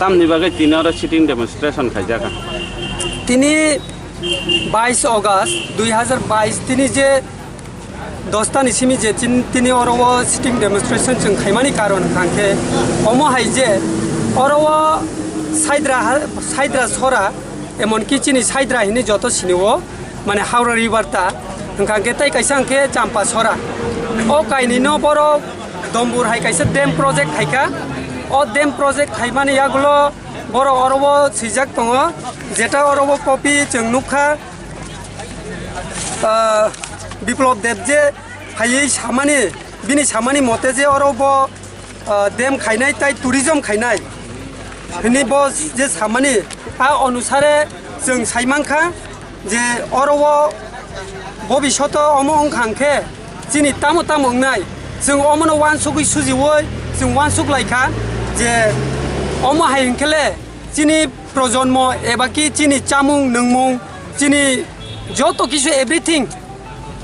तामनि बागै तिनी आरो सिटिं डेमनस्ट्रेशन खायजाका तिनी 22 अगस्त 2022 तिनी जे दस्तानि सिमी जे तिनी अरव सिटिं डेमनस्ट्रेशन जों खायमानि कारण खांखे अमो हाइजे अरव साइद्रा सरा एमन कि चिनी साइद्रा हिनि जतो सिनिवो माने हावड़ा रिवर ता खांखे ताइ काइसा खांखे चाम्पा सरा ओ काइनि न बरो दमबुर हाइ काइसा डेम प्रोजेक्ट हाइका ओ डेम प्रोजेक्ट खायमानि यागुलो बरो अरव सिजाक दङ जेटा अरव कपि जों नुखा बिप्लब देव जे फायै सामानि बिनि सामानि मते जे अरव डेम खायनाय ताइ टुरिजम खायनाय हिनि बस जे सामानि आ अनुसारे जों साइमांखा जे अरव भबिष्यत अमो अंखांखे जिनि तामो तामोंनाय जों अमनो वानसुगै सुजिवै जों वानसुग लाइखा जे अमो हाइंखेले जिनि प्रजन्म एबा कि जिनि चामुं नंमुं जिनि जत किछु एभ्रिथिं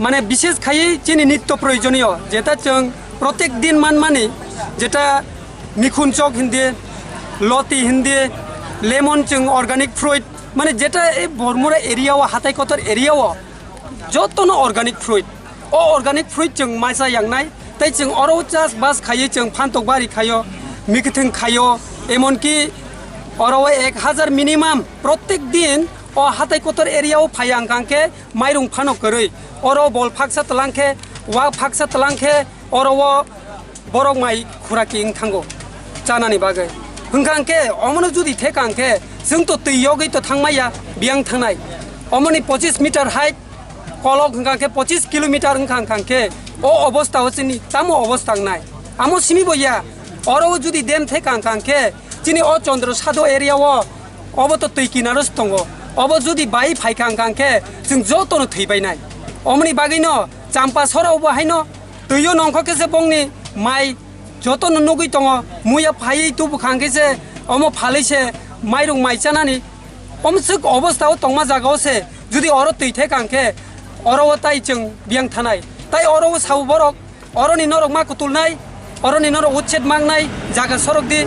माने विशेष खायै जिनि नित्य प्रयोजनीय जेटा जों प्रत्येक दिन मानमानि जेटा मिखुन चक हिंदी लती हिंदी लेमन जों अर्गानिक फ्रुइट माने जेटा ए बरमुरा एरियाव हाथाय कतर एरियाव जतनो अर्गानिक फ्रुइट ओ अर्गानिक फ्रुइट जों माइसा यांनाय ताइ जों अरव चास बास खायै जों फानतक बारि खायो मिखथिं खायो एमन कि अरव 1000 मिनिमाम प्रत्येक दिन ओ हाथाय कतर एरियाव फायांग कांखे माइरं फानो करै अरव बल फाक्सा तलांखे वा फाक्सा तलांखे अरव बरक माइ खुराकी थांगो जानानि बागै हंखांखे अमनो जुदि थेकांखे जों तो तैयावगै तो थांमाया बियां थांनाय अमनि 25 मिटार हाइट कलक हंखांखे 25 किलोमीटर हंखांखे ओ अवस्था होसिनि तामो अवस्था नाय आमो सिमी बया अरव जुदि डेम थेकांखे जिनि ओ चंद्र सादो एरियाव अब तो तै किनारस दङ अब जुदि बाइ फाइखांखांखे जों जतनो थैबायनाय अमनि बागैनो चाम्पा सराव बाहायनो तैयो नंखकेसे बंनि माइ जतनो नगै दङ मुया फायै तुबु खांखेसे अमो फालैसे माइरं माइचानानि अमसक अवस्थाव तंमा जागावसे जुदि अर तैथे कांखे अरव ताइ जों बियां थानाय ताइ अरव साव बरक अरनि नरक मा कुतुलनाय अरनि नरक उच्छेद मांनाय जागा सरक दि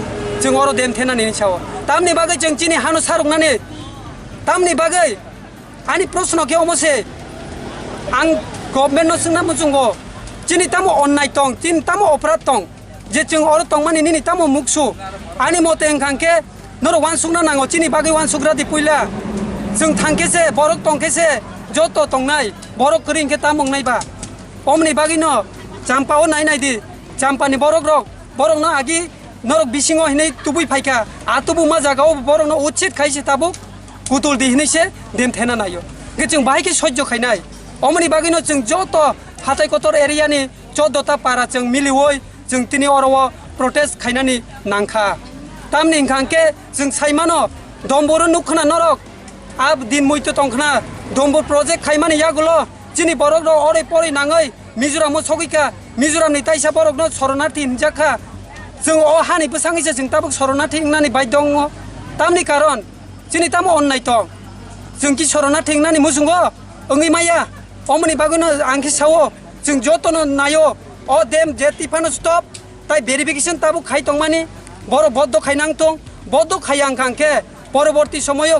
जों अर देम थेनानि साव तामनि बागै जों चिनि हानु सारकनानि तामनि बागै आनि प्रश्न के अमसे आं गभर्नमेन्ट न सोंना मुजुंगो चिनि तामो अन्नाय तं चिन तामो अपराध तं जे जों अर तंमानि निनि तामो मुक्सु आनि मते ओंखांखे नर वानसुगना नांगो चिनि बागै वानसुग्रा दि पुइला जों थांखेसे बरक तंखेसे जत तंनाय बरक करिंखे तामंनायबा अमनि बागैनो चाम्पाओ नायनाय दि चाम्पानि बरक न आगि नरक बिसिङाव हिनै तुबुइ फाइखा आतुबु मा जागाव बरक न उच्छेद खाइसे ताबु कुतुल दि हिनैसे देम थेना नायो गे जों बाहायके सह्य खायनाय अमनि बागैनो जों जत हाथाय कतर एरियानि 14ता पारा जों मिलिवै जों तिनि अरव प्रोटेस्ट खायनानि नांखा तामनि खांखे जों साइमानो दमबुर नुखना नरक आब दिन मइतो तंखना दमबुर प्रोजेक्ट खायमानि यागुलो जिनि बरक र अरे परै नाङै मिजोराम सगैका मिजोरामनि ताइसा बरक न शरणार्थी हिनजाखा जों अ हानि बसाङैसे जों ताबुक शरणार्थी हिंनानि बाय दङ तामनि कारण जिनि तामो अन्नाय तं जों कि शरणार्थी हिंनानि मुजुंगो ओङै माया अमनि बागैनो आंखि सावो जों जतनो नायो अ देम जे तिफानो स्टप ताइ भेरिफिकेशन ताबुक खाय तंमानि बड़ बद्ध खायनां तं बद्ध खायां कांखे परवर्ती समय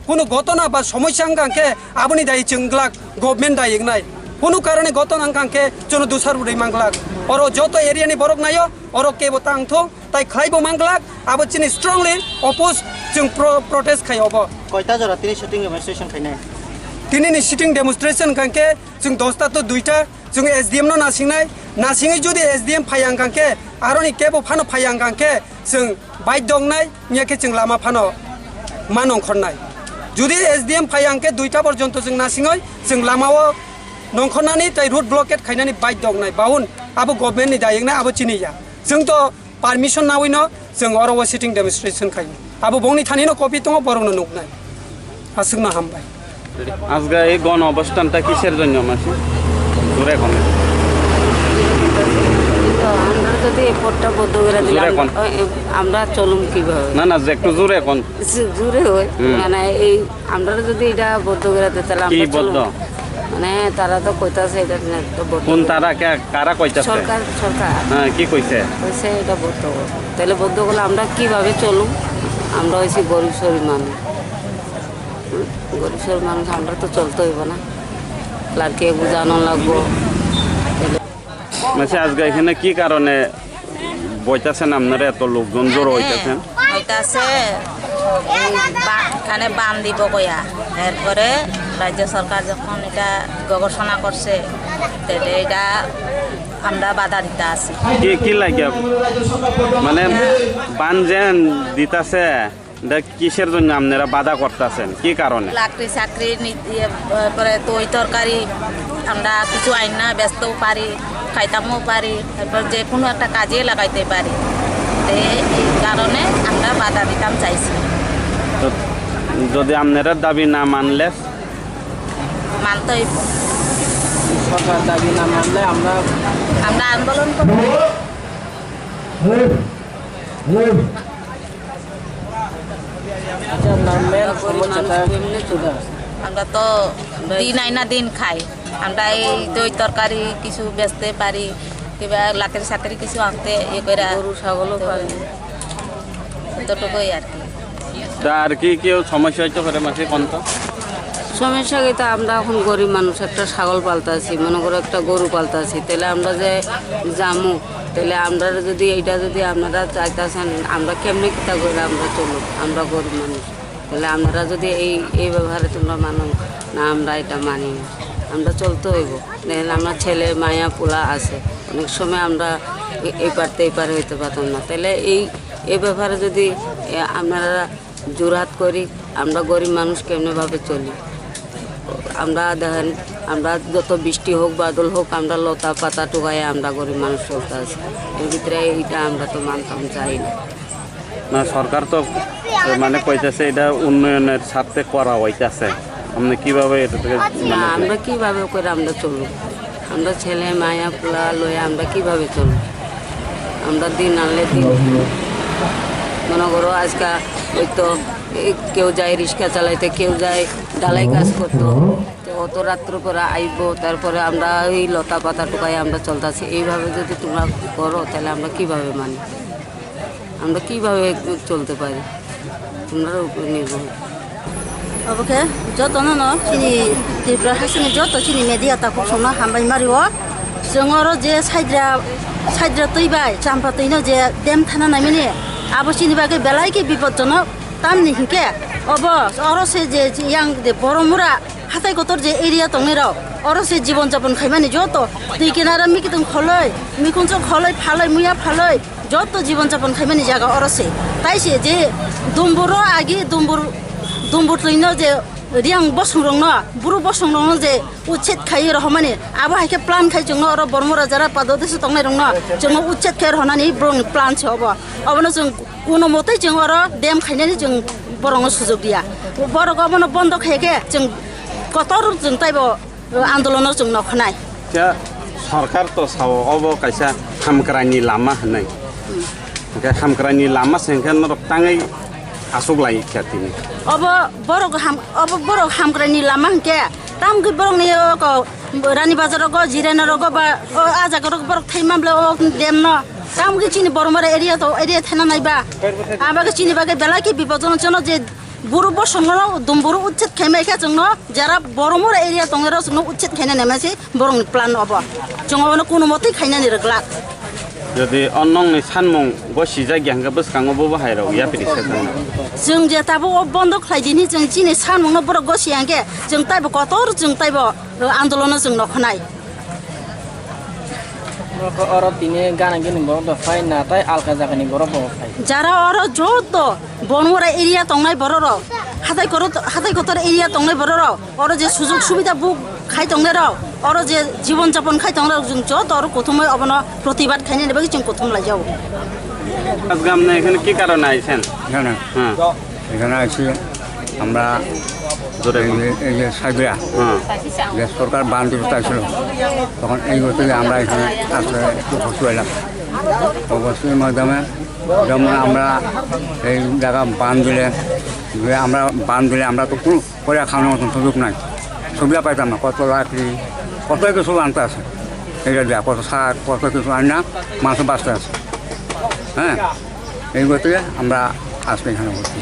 কোনো ঘটনা বা সমস্যা কাंखे आबुनि दाय जोंग्लाक गभर्नमेंट दायगनाय কোনো कारणे घटना कांखे जन दुसार बुरै मांगलाक और जत एरियानि बरक नायो और केबो तांथो ताइ खायबो मांगलाक आबो चिनि स्ट्रंगली अपोज जों प्रोटेस्ट खायबो कयता जरा तिनि सिटिं डेमनस्ट्रेशन खायनाय तिनि सिटिं डेमनस्ट्रेशन कांखे जों 10ता तो 2टा जों एसडीएम न नासिङै जुदि एसडीएम फायां कांखे आरोनि केबो फानो फायां कांखे जों बाय दंनाय मियाके जों लामा फानो मानं खरनाय जुदि एसडीएम फायांखे 2टा पर्यन्त जों नासिङै जों लामाव नंखरनानै ताइ रुट ब्लकेट खायनानै बाय दंनाय बाउन आबो गभर्नमेन्टनि दायगनाय आबो चिनिया जों तो पारमिशन नावैनो जों अरव सिटिं डेमनस्ट्रेशन खायो आबो बंनि थानिनो कपि दङ बरनो नुकनाय आसुगना हामबाय আজকে এই গণ অবস্থানটা কিসের জন্য মাসি দূরে কোনে যদি এই পথটা বন্ধ করে দিলে জোরে কোন? আমরা চলুম কিভাবে না না যে একটু জোরে এখন জোরে হয় মানে এই আমরা যদি এটা বন্ধ করে দিই তাহলে কি আমরা বদ্ধ চলুম মানে তারা তো কইতাছে এটা তো বন্ধ কোন তারা কারা কইতাছে সরকার হ্যাঁ কি কইছে কইছে এটা বন্ধ করো। তাহলে বন্ধ করলে আমরা কিভাবে চলুম আমরা হয়েছি গরিব শরীর মানুষ গরিব শরীর মানুষ আমরা তো চলতে হইব না লাড়কে বুঝানো লাগবো মানে আজকে এখানে কি কারণে বইতাছেন আপনারা এত লোকজন জড়ো হইতাছেন হইতাছে এখানে বান দিব কয়া এরপরে রাজ্য সরকার যখন এটা গবেষণা করছে তাহলে এটা আমরা বাধা দিতে আছি কি কি লাগে মানে বান যে দিতাছে এটা কিসের জন্য আপনারা বাধা করতেছেন কি কারণে চাকরি চাকরি পরে তৈ তরকারি আমরা কিছু আইন না ব্যস্তও পারি খাইতামও পারি তারপর যে কোনো একটা কাজে লাগাইতে পারি তো এই কারণে আমরা বাধা দিতাম চাইছি তো যদি আপনারা দাবি না মানলে মানতে হইব। সরকার দাবি না মানলে আমরা আমরা আন্দোলন করব নামের সমস্যাটা আমরা তো দিন আইনা দিন খাই আমরা এই দই তরকারি কিছু বেচতে পারি কিংবা লাকড়ি সাকড়ি কিছু আনতে ইয়ে করে গরু ছাগলও পারি এতটুকুই আর কি তা আর কি কেউ সমস্যা হইতে পারে মাসে কোন তো সমস্যা কি তা আমরা এখন গরিব মানুষ একটা ছাগল পালতাছি মনে করো একটা গরু পালতাছি তাহলে আমরা যে জামু তাহলে আমরা যদি এইটা যদি আপনারা চাইতেছেন আমরা কেমনি কিতা করে আমরা চলুক আমরা গরিব মানুষ তাহলে আপনারা যদি এই ব্যবহারে তোমরা মানো না আমরা এটা মানি না আমরা চলতে হইব দেখেন আমার ছেলে মায়া পোলা আছে অনেক সময় আমরা এই পারতে এই পারে হইতে পারতাম না তাহলে এই ব্যাপারে যদি আপনারা জোরহাত করি আমরা গরিব মানুষ কেমনিভাবে চলি আমরা দেখেন আমরা যত বৃষ্টি হোক বাদল হোক আমরা লতা পাতা টুকাই আমরা গরিব মানুষ চলতে আছি এর ভিতরে এইটা আমরা তো মানতাম চাই না না সরকার তো মানে কইতাছে এটা উন্নয়নের স্বার্থে করা হইতাছে আপনি কিভাবে এটা থেকে না আমরা কিভাবে করে আমরা চলব আমরা ছেলে মায়া পোলা লয়ে আমরা কিভাবে চলব আমরা দিন আনলে দিন মনে করো আজকে ওই তো কেউ যায় রিক্সা চালাইতে কেউ যায় ডালাই কাজ করতো তো অত রাত্র করে আইব তারপরে আমরা ওই লতা পাতা টুকাই আমরা চলতেছি এইভাবে যদি তোমরা করো তাহলে আমরা কিভাবে মানি আমরা কিভাবে চলতে পারি তোমরা উপরে নির্ভর Oke, joto no sini di berhasil joto sini media tak kusuma hambai mario. Sengoro je saidra tuibai campa tuino je dem thana namini. Abo sini bagai belai ke bipodjono tam ni hingke. Obo oro se je yang de boromura hatai kotor je area tongero. Oro se jibon japon khaimani joto. Tui kinara mikitung kholoi, mikuncho kholoi phaloi muya phaloi. Joto jibon japon khaimani jaga oro se. Tai se je dumburo agi dumbur tuino je riang bosong rong no buru bosong rong je uchet khai rohmani abo haike plan khai jong oro bormora jara padode su tongnai rong no jong uchet khai rohnani brong plan che obo obono jong kuno motai jong oro dem khainani jong borong sujog dia borok obono bondo khaike jong kotor jong taibo আন্দোলন জং নখনাই সরকার তো Sao of কাইসা হামক্রানি Lama হনাই হামক্রানি Lama সেখান রক্তাঙাই আসুক লাই খ্যাতিনি अब borok hamgrani lamang ke tam ge borok ni ko rani bazar ko jirena ro ko ba aja ko borok thaimamle o dem no tam ge chini bormara area to area thana nai ba aba ge chini ba ge bela ki bipodon jono je buru bo songno dumburu uchet khaimai kha jongno jara bormara area tongero jongno uchet khaina nemase borong plan obo jongo no kuno motei khaina ni regla যদি অন্যংনি সানমং বসি জায়গাঙ্গা বসকাঙবো বাহাইরাও ইয়া পিরিসা জানা जों जे ताबो बन्द खालायदिनि जों दिनै सानमोंनो बर' गसियांगे जों ताइबो Qatar जों ताइबो आन्दोलन जों नखनाय अर तिने गाना गिनि बर फाइ नाथाय आलका जागानि बर फाइ जारा अर जत बनवरा एरिया तंनाय बर' हाथाय कतर एरिया तंनाय बर' अर जे सुजुग सुबिदा बुक खाय तंनाय र अर जे जीवन যাপন खाय तंनाय जों जत अर कथमै अबन प्रतिबाद खायने नेबे जों कथम लायजाव আজকে আপনি এখানে কি কারণে আইছেন এখানে হ্যাঁ এখানে আছি আমরা জোরে এই যে সাইবরা হ্যাঁ যে সরকার বান দিতে চাইছিল তখন এই হতে আমরা এখানে আসলে একটু খুশি হইলাম অবশ্যই মাধ্যমে যেমন আমরা এই জায়গা বান দিলে আমরা তো কোনো করে খাওয়ানোর মতন সুযোগ নাই, সুবিধা পাইতাম না। কত লাকড়ি কত কিছু আনতে আছে, এটা দেয়া কত শাক কত কিছু আনি না মাংস বাঁচতে আছে। হ্যাঁ, এই গতিকে আমরা আজকে এখানে বলছি।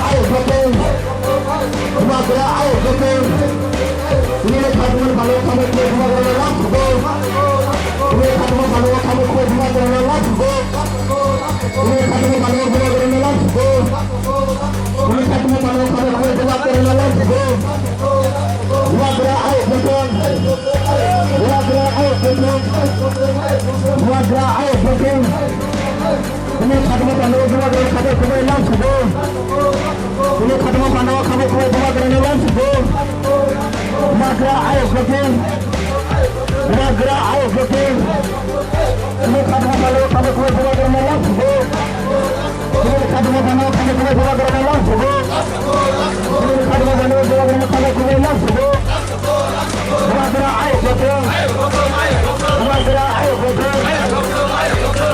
Ayo, Sumatera ayo betul. Ini kamu kalau kamu kuat Sumatera langsung. Ini kamu kalau kamu kuat Sumatera langsung. Ini kamu kalau Sumatera langsung. Ini kamu kalau kamu kuat Sumatera langsung. Sumatera ayo betul. Sumatera ayo betul. Sumatera ayo betul. Ini kamu kalau Sumatera kamu langsung. Ini kamu kalau kamu kuat Sumatera langsung. Sumatera ayo betul. Sumatera ayo betul. Ini kamu kalau kamu kuat Sumatera langsung. Ini kamu kalau kamu kuat Sumatera langsung. Ini kamu kalau kamu kuat langsung. Sumatera ayo betul. Sumatera ayo betul.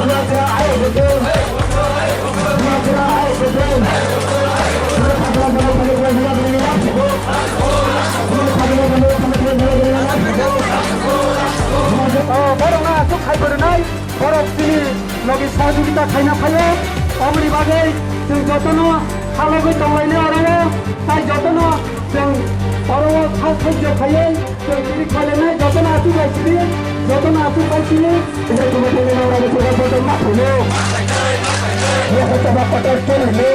Sumatera ayo betul. Sumatera ayo betul. বরং চোখ খাই করে নাই বরফ তিনি লগে সহযোগিতা খাই না খাইও অমরি বাগে जों যতন খালগै दंलायनो आरो তাই যতন जों বরফ খাল সহ্য খাইयै जों তিনি খাইलायनाय যতन आसु गायसिनि যতन आसु गायसिनि এটা তুমি তুমি না আরে ছোট ছোট মাখলো ये कचबा कटर चलनो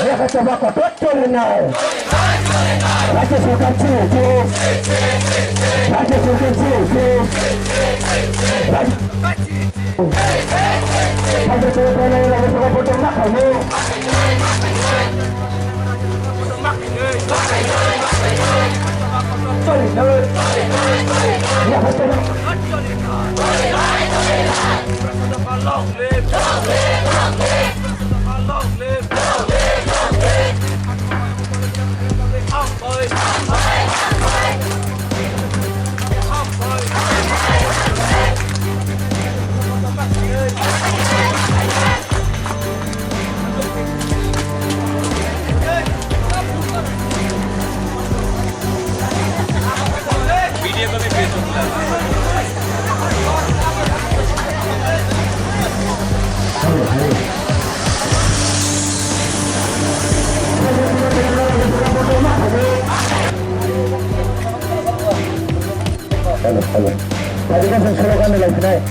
ये कचबा कटर चलना राज्य सरकार छे राज्य सरकार छे राज्य सरकार ने राज्य सरकार फोटो ना खाओ चलनो ये कचबा Halo. Tadi kan slogan lagi naik.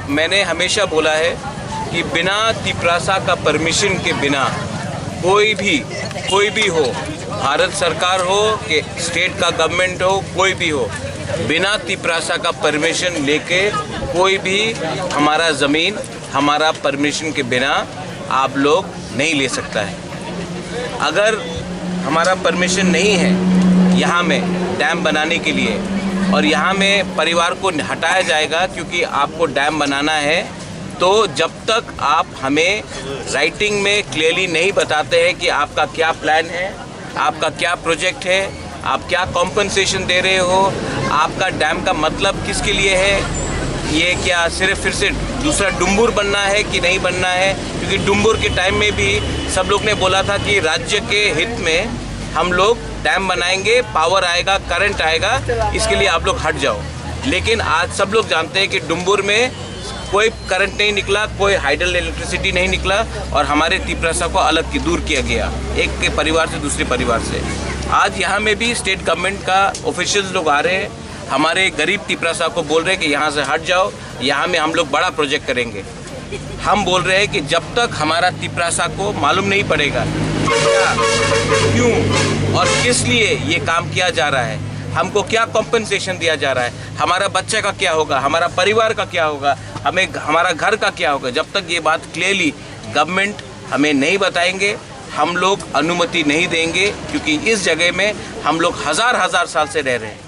मैंने हमेशा बोला है कि बिना तिपरासा का परमिशन के बिना कोई भी हो, भारत सरकार हो कि स्टेट का गवर्नमेंट हो, कोई भी हो, बिना तिपरासा का परमिशन लेके कोई भी हमारा ज़मीन हमारा परमिशन के बिना आप लोग नहीं ले सकता है। अगर हमारा परमिशन नहीं है यहाँ में डैम बनाने के लिए और यहाँ में परिवार को हटाया जाएगा क्योंकि आपको डैम बनाना है, तो जब तक आप हमें राइटिंग में क्लियरली नहीं बताते हैं कि आपका क्या प्लान है, आपका क्या प्रोजेक्ट है, आप क्या कॉम्पनसेशन दे रहे हो, आपका डैम का मतलब किसके लिए है, ये क्या सिर्फ फिर से दूसरा डुम्बुर बनना है कि नहीं बनना है। क्योंकि डुम्बुर के टाइम में भी सब लोग ने बोला था कि राज्य के हित में हम लोग डैम बनाएंगे, पावर आएगा, करंट आएगा, इसके लिए आप लोग हट जाओ। लेकिन आज सब लोग जानते हैं कि डुम्बुर में कोई करंट नहीं निकला, कोई हाइडल इलेक्ट्रिसिटी नहीं निकला और हमारे तिपरासा को अलग दूर किया गया एक के परिवार से दूसरे परिवार से। आज यहाँ में भी स्टेट गवर्नमेंट का ऑफिशियल्स लोग आ रहे हैं, हमारे गरीब तिपरासा को बोल रहे हैं कि यहाँ से हट जाओ, यहाँ में हम लोग बड़ा प्रोजेक्ट करेंगे। हम बोल रहे हैं कि जब तक हमारा तिपरासा को मालूम नहीं पड़ेगा क्या, क्यों और किस लिए ये काम किया जा रहा है, हमको क्या कॉम्पनसेशन दिया जा रहा है, हमारा बच्चे का क्या होगा, हमारा परिवार का क्या होगा, हमें हमारा घर का क्या होगा, जब तक ये बात क्लियरली गवर्नमेंट हमें नहीं बताएंगे हम लोग अनुमति नहीं देंगे। क्योंकि इस जगह में हम लोग हज़ार साल से रह रहे हैं।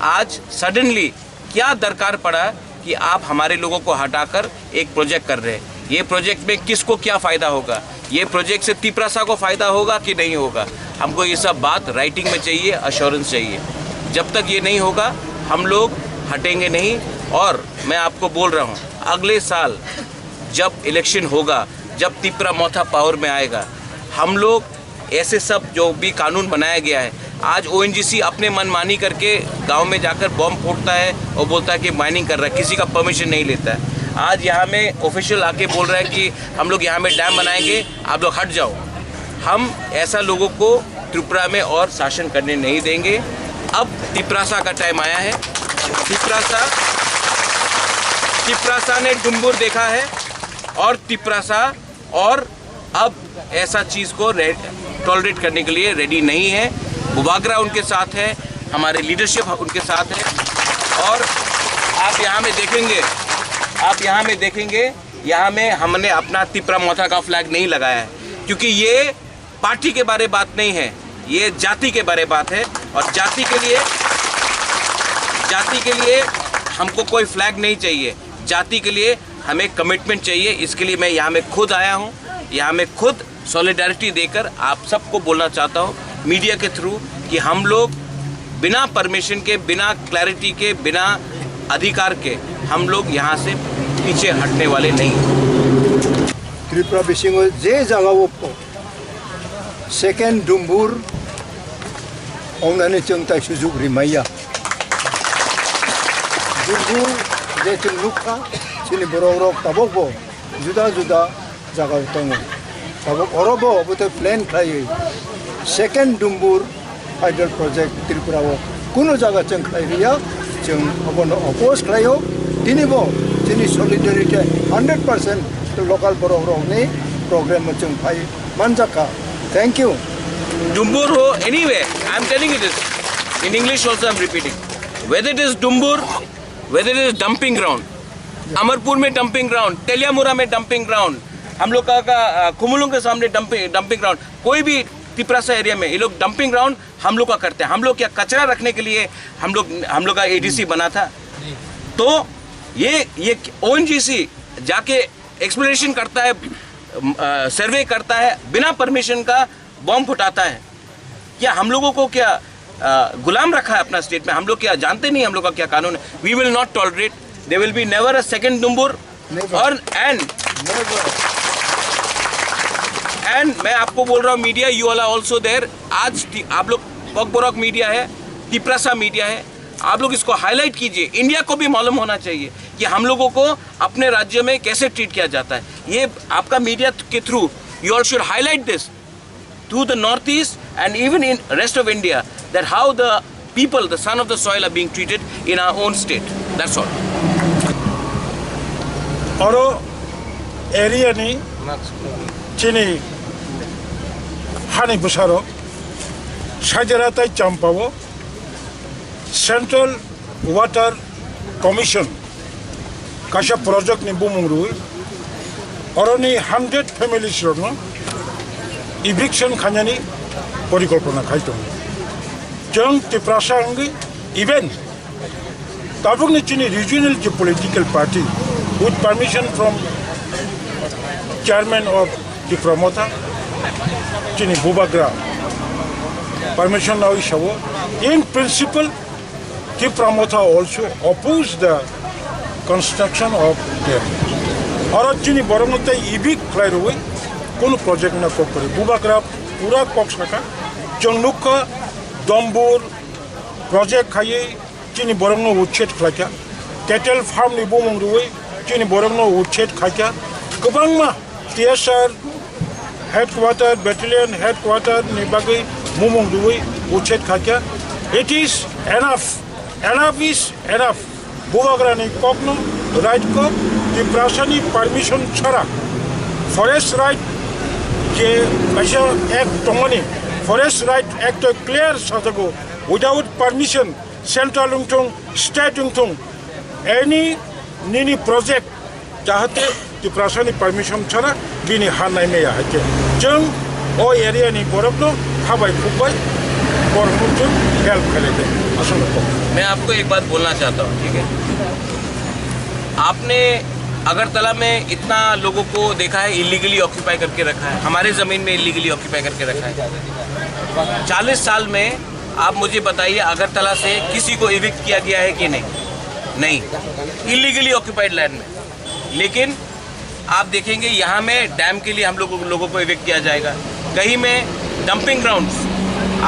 आज सडनली क्या दरकार पड़ा कि आप हमारे लोगों को हटाकर एक प्रोजेक्ट कर रहे हैं। ये प्रोजेक्ट में किसको क्या फ़ायदा होगा, ये प्रोजेक्ट से तिपरासा को फ़ायदा होगा कि नहीं होगा, हमको ये सब बात राइटिंग में चाहिए, अश्योरेंस चाहिए। जब तक ये नहीं होगा हम लोग हटेंगे नहीं। और मैं आपको बोल रहा हूँ अगले साल जब इलेक्शन होगा, जब तिपरा मोथा पावर में आएगा, हम लोग ऐसे सब जो भी कानून बनाया गया है, आज ONGC अपने मनमानी करके गांव में जाकर बॉम्ब फोड़ता है और बोलता है कि माइनिंग कर रहा है, किसी का परमिशन नहीं लेता है। आज यहाँ में ऑफिशियल आके बोल रहा है कि हम लोग यहाँ में डैम बनाएंगे, आप लोग हट जाओ। हम ऐसा लोगों को त्रिपुरा में और शासन करने नहीं देंगे। अब तिपरासा का टाइम आया है। तिपरासा ने डुम्बुर देखा है और तिपरासा और अब ऐसा चीज़ को टॉलरेट करने के लिए रेडी नहीं है। बुबागरा उनके साथ है, हमारे लीडरशिप उनके साथ है। और आप यहाँ में देखेंगे यहाँ में हमने अपना तिपरा मोथा का फ्लैग नहीं लगाया है, क्योंकि ये पार्टी के बारे बात नहीं है, ये जाति के बारे बात है। और जाति के लिए हमको कोई फ्लैग नहीं चाहिए, जाति के लिए हमें कमिटमेंट चाहिए। इसके लिए मैं यहाँ में खुद आया हूँ, यहाँ में खुद सॉलिडारिटी देकर आप सबको बोलना चाहता हूँ मीडिया के थ्रू कि हम लोग बिना परमिशन के, बिना क्लैरिटी के, बिना अधिकार के हम लोग यहाँ से पीछे हटने वाले नहीं। त्रिपुरा बिसिंग जे जगह सेकेंड डुम्बुर जों सुजुग रिमाइया डुम्बुर जे जों लुखा जोंनि बर' ताबकबो जुदा जुदा जगह दङ ताबक अरबो बोथे प्लेन खायो सेकेंड डुम्बुर हाइडल प्रोजेक्ट त्रिपुराव कुनो जगह जों खायरिया जों अबनो अपोज खायो दिनैबो जोंनि सलिडारिटी 100% लोकल बर'नि प्रोग्राम जों फाय मानजाखा। Thank you. Dumbur ho, anyway, I am telling you this. In English also I am repeating. Whether it is Dumbur, whether it is dumping ground, Amarpur में डंपिंग ग्राउंड, तेलियामुरा में dumping ground, हम लोग का कुमुलुंग के सामने डंपिंग ग्राउंड, कोई भी Tiprasa area में ये लोग डंपिंग ग्राउंड हम लोग का करते हैं। हम लोग क्या कचरा रखने के लिए हम लोग का ADC बना था। तो ये ONGC जाके एक्सप्लोरेशन करता है, सर्वे करता है, बिना परमिशन का बॉम्ब फुटाता है। क्या हम लोगों को क्या गुलाम रखा है अपना स्टेट में? हम लोग क्या जानते नहीं हम लोग का क्या कानून है? We will not tolerate, there will be never a second Dumbur. और एंड मैं आपको बोल रहा हूँ media, you all are also there. आज आप लोग पॉकबोरॉक मीडिया है, तिपरासा मीडिया है, आप लोग इसको हाईलाइट कीजिए। इंडिया को भी मालूम होना चाहिए कि हम लोगों को अपने राज्य में कैसे ट्रीट किया जाता है। ये आपका मीडिया के through you all should highlight this to the northeast and even in rest of India, that how the people, the son of the soil, are being treated in our own state. That's all. Oro area ni chini hani busaro sajaratai champawo Central Water Commission kasha project ni bumurui oro ni 100 families rono eviction khanyani porikolpona khaitong jong tiprasa angi event tabuk ni chini regional political party with permission from chairman of the promoter chini Bubagra permission now is in principle the promoter also opposed the construction of dam और chini borongote evict klairoi কোনো project না করে বুবাগ্রা পুরা Cox's Bazar জংনুকা দম্বুর project খাইয়ে চিনি বরংনো উচ্ছেদ খাইকা cattle farm नि बुमुंरुई चिनि बरंनो उच्छेद खाइका गोबांमा टीएसआर हेडक्वार्टर बैटेलियन हेडक्वार्टर नि बागै बुमुंरुई उच्छेद खाइका it is enough is enough बुबाग्रानि ककनो राइट को तिप्रासानि परमिशन छाड़ा फरेस्ट राइट के ऐसा एक टोंगनी फॉरेस्ट राइट एक्ट क्लियर साजगो विदाउट परमिशन सेंट्रल उंगथों स्टेट उंगथों एनी निनी प्रोजेक्ट चाहते तिप्रासानि परमिशन छाड़ा बिनी हानाय में आके जों ओ एरिया नि बरफनो हाबाय फुबाय बरफजों हेल्प खालायदों असलको मैं आपको एक बात बोलना चाहता हूँ, ठीक है। आपने अगरतला में इतना लोगों को देखा है इलीगली ऑक्यूपाई करके रखा है, हमारे ज़मीन में इलीगली ऑक्यूपाई करके रखा है। 40 साल में आप मुझे बताइए अगरतला से किसी को इविक्ट किया गया है कि नहीं इलीगली ऑक्यूपाइड लैंड में। लेकिन आप देखेंगे यहाँ में डैम के लिए हम लोगों को इविक्ट किया जाएगा। कहीं में डंपिंग ग्राउंड्स,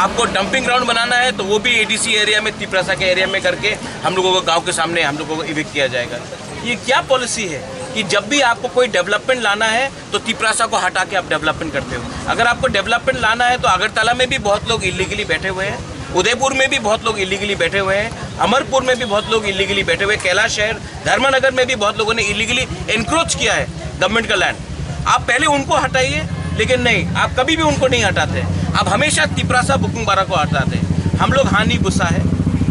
आपको डंपिंग ग्राउंड बनाना है तो वो भी एडीसी एरिया में तिपरासा के एरिया में करके हम लोगों को गाँव के सामने हम लोगों को इविक्ट किया जाएगा। ये क्या पॉलिसी है कि जब भी आपको कोई डेवलपमेंट लाना है तो तिपरासा को हटा के आप डेवलपमेंट करते हो। अगर आपको डेवलपमेंट लाना है तो अगरतला में भी बहुत लोग इलीगली बैठे हुए हैं, उदयपुर में भी बहुत लोग इलीगली बैठे हुए हैं, अमरपुर में भी बहुत लोग इलीगली बैठे हुए हैं, कैलाश शहर धर्मनगर में भी बहुत लोगों ने इलीगली एनक्रोच किया है गवर्नमेंट का लैंड। आप पहले उनको हटाइए, लेकिन नहीं, आप कभी भी उनको नहीं हटाते। आप हमेशा तिपरासा बुकुंबारा को हटाते। हम लोग हानि गुस्सा है,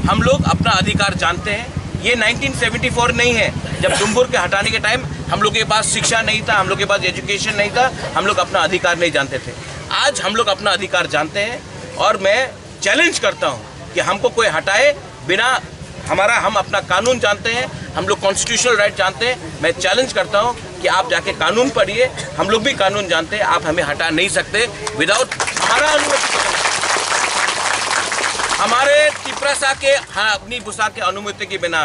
हम लोग अपना अधिकार जानते हैं। ये 1974 नहीं है जब डुम्बुर के हटाने के टाइम हम लोग के पास शिक्षा नहीं था, हम लोग के पास एजुकेशन नहीं था, हम लोग अपना अधिकार नहीं जानते थे। आज हम लोग अपना अधिकार जानते हैं और मैं चैलेंज करता हूँ कि हमको कोई हटाए बिना हम अपना कानून जानते हैं, हम लोग कॉन्स्टिट्यूशनल राइट जानते हैं। मैं चैलेंज करता हूँ कि आप जाके कानून पढ़िए, हम लोग भी कानून जानते हैं, आप हमें हटा नहीं सकते विदाउट हमारा अनुमति। हमारे तिपरासा के अपनी बुसा के अनुमति के बिना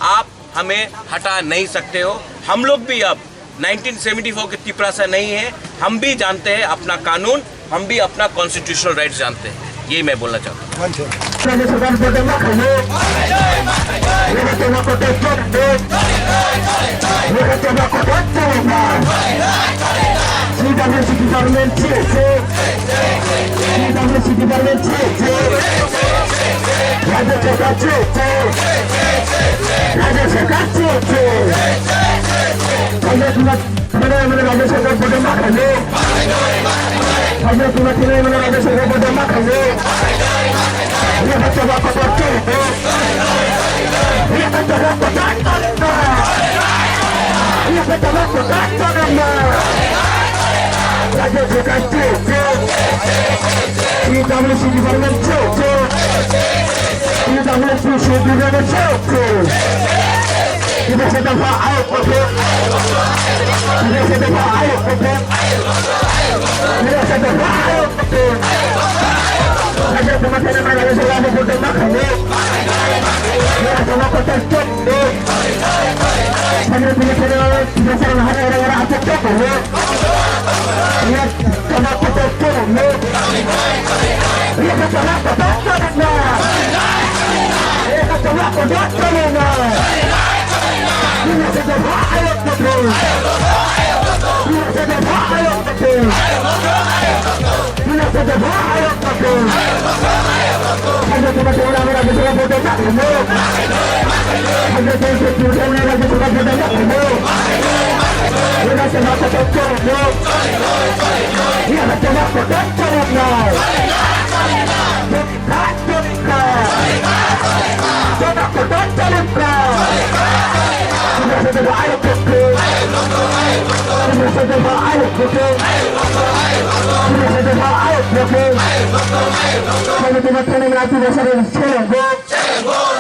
आप हमें हटा नहीं सकते हो। हम लोग भी अब 1974 के तिपरासा नहीं है, हम भी जानते हैं अपना कानून, हम भी अपना कॉन्स्टिट्यूशनल राइट जानते हैं। यही मैं बोलना चाहता हूँ। Kita Ayo,